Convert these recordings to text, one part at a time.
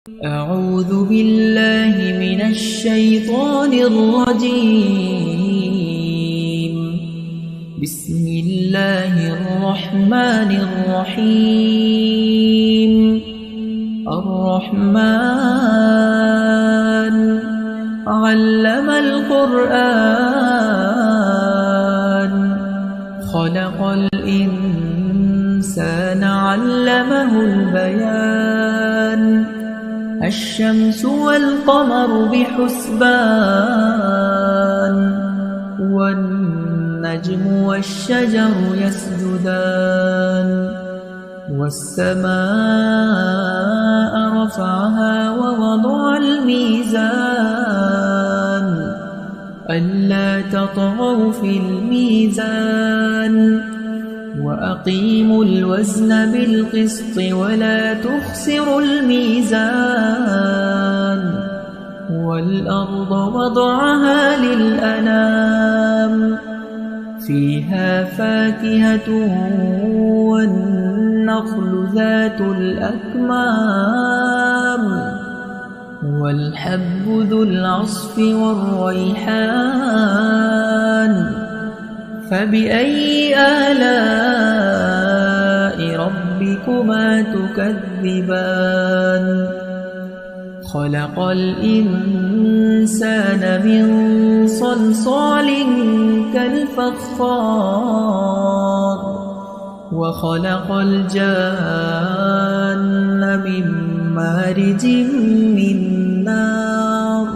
أعوذ بالله من الشيطان الرجيم. بسم الله الرحمن الرحيم. الرحمن علم القرآن خلق الإنسان علمه البيان الشمس والقمر بحسبان والنجم والشجر يسجدان والسماء رفعها ووضع الميزان ألا تطغوا في الميزان وأقيموا الوزن بالقسط ولا تخسروا الميزان والأرض وضعها للأنام فيها فاكهة والنخل ذات الأكمام والحب ذو العصف والريحان فبأي آلاء ربكما تكذبان خلق الإنسان من صلصال كالفخار وخلق الجان من مارج من نار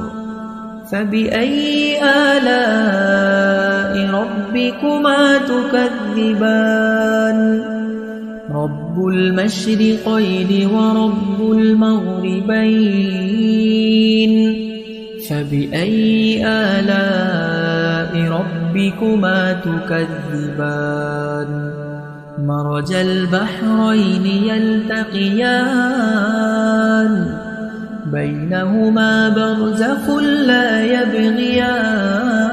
فبأي آلاء ربكما تكذبان رب المشرقين ورب المغربين فبأي آلاء ربكما تكذبان مرج البحرين يلتقيان بينهما برزخ لا يبغيان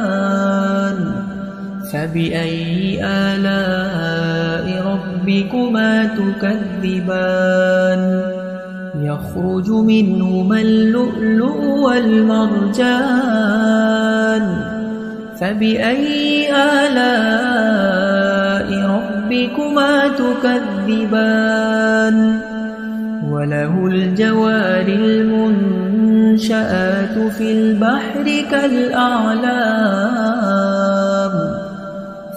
فبأي آلاء ربكما تكذبان يخرج منهما اللؤلؤ والمرجان فبأي آلاء ربكما تكذبان وله الجوار المنشآت في البحر كالأعلام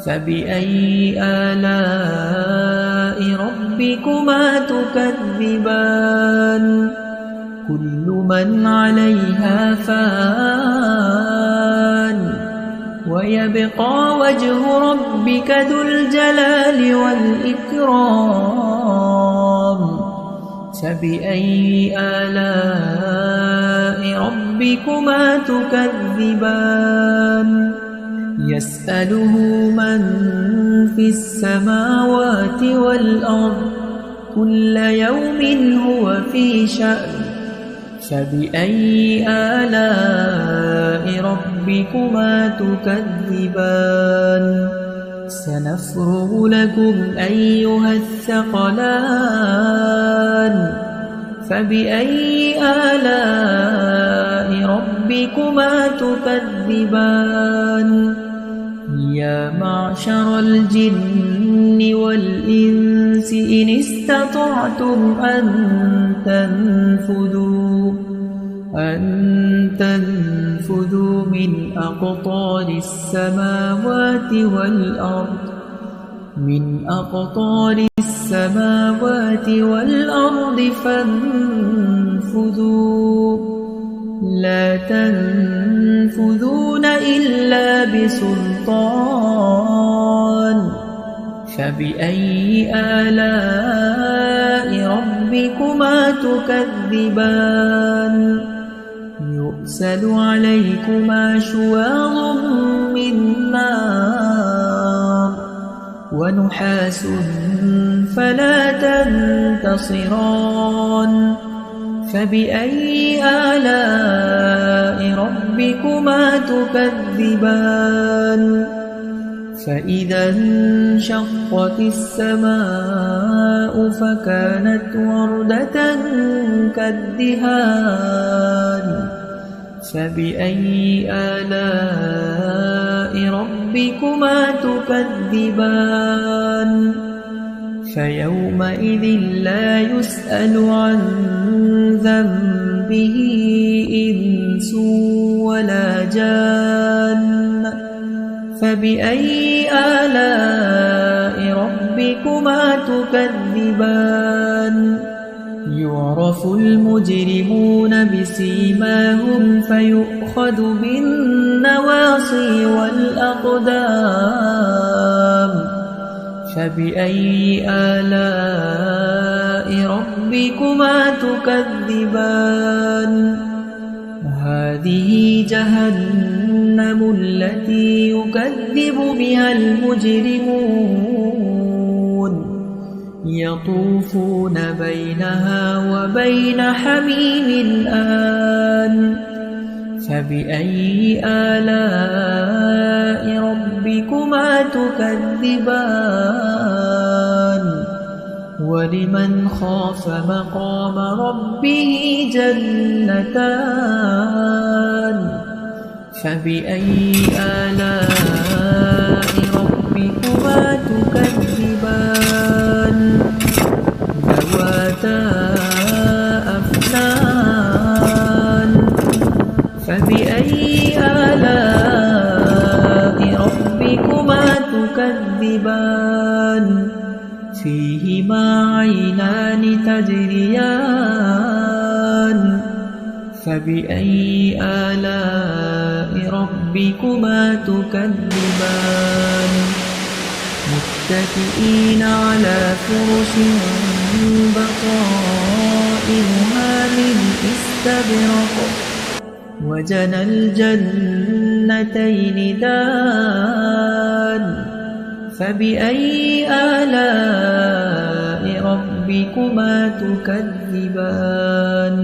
فبأي آلاء ربكما تكذبان كل من عليها فان ويبقى وجه ربك ذو الجلال والإكرام فبأي آلاء ربكما تكذبان يسأله من في السماوات والأرض كل يوم هو في شأن فبأي آلاء ربكما تكذبان سنفرغ لكم أيها الثقلان فبأي آلاء ربكما تكذبان يا معشر الجن والإنس إن استطعتم أن تنفذوا من أقطار السماوات والأرض فانفذوا لا تنفذون إلا بسلطان فبأي آلاء ربكما تكذبان يرسل عليكما شواظ من نار ونحاس فلا تنتصران فبأي آلاء ربكما تكذبان فإذا انشقت السماء فكانت وردة كالدهان فبأي آلاء ربكما تكذبان فيومئذ لا يسأل عن ذنبه إنس ولا جان فبأي آلاء ربكما تكذبان يعرف المجرمون بسيماهم فيؤخذ بالنواصي والأقدام فبأي آلاء ربكما تكذبان هذه جهنم التي يكذب بها المجرمون يطوفون بينها وبين حميم آن فبأي آلاء ربكما تكذبان ولمن خاف مقام ربه جنتان فبأي آلاء ربكما تكذبان ذواتا أفنان فبأي آلاء ربكما تكذبان فيهما عينان تجريان فبأي آلاء ربكما تكذبان متكئين على فرش بطائنها من استبرق وجنى الجنتين دان فبأي آلاء ربكما تكذبان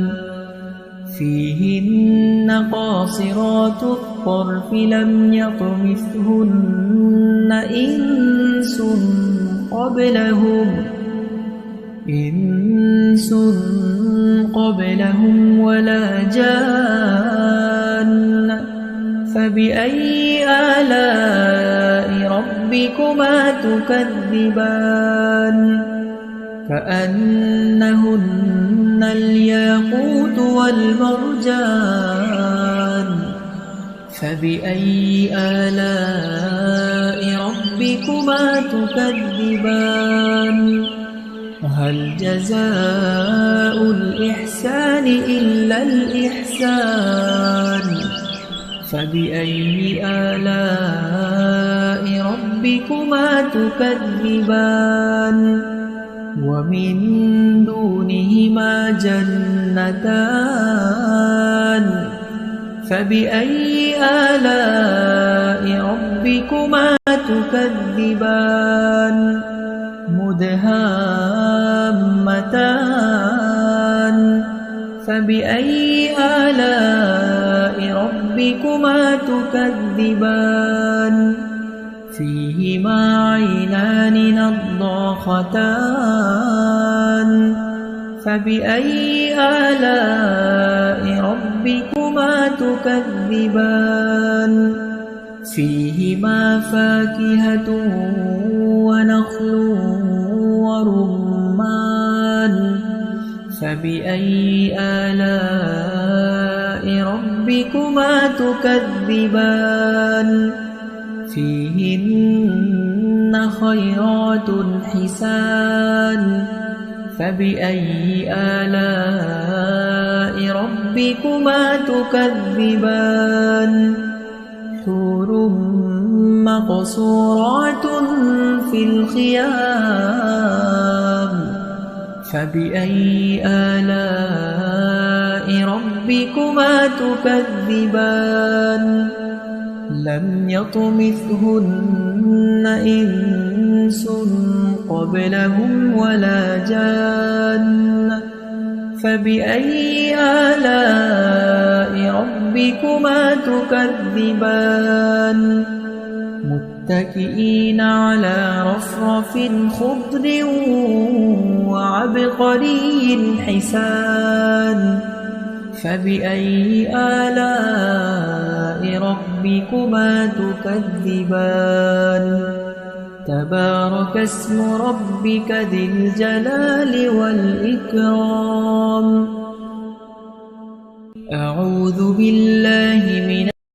فيهن قاصرات الطرف لم يطمثهن إنس قبلهم ولا جان فبأي آلاء ربكما تكذبان كأنهن الياقوت والمرجان فبأي آلاء ربكما تكذبان هل جزاء الإحسان إلا الإحسان فبأي آلاء ربكما تكذبان ومن دونهما جنتان فبأي آلاء ربكما تكذبان مدهامتان فبأي آلاء ربكما تكذبان فيهما عينان نضاختان فبأي آلاء ربكما تكذبان فيهما فاكهة ونخل ورمان فبأي آلاء ربكما تكذبان فيهن خيرات حسان فبأي آلاء ربكما تكذبان حور مقصورات في الخيام فبأي آلاء ربكما تكذبان لم يطمثهن إنس قبلهم ولا جان فبأي آلاء ربكما تكذبان متكئين على رفرف خضر وعبقري حسان فبأي آلاء ربكما تكذبان تبارك اسم ربك ذي الجلال والإكرام أعوذ بالله من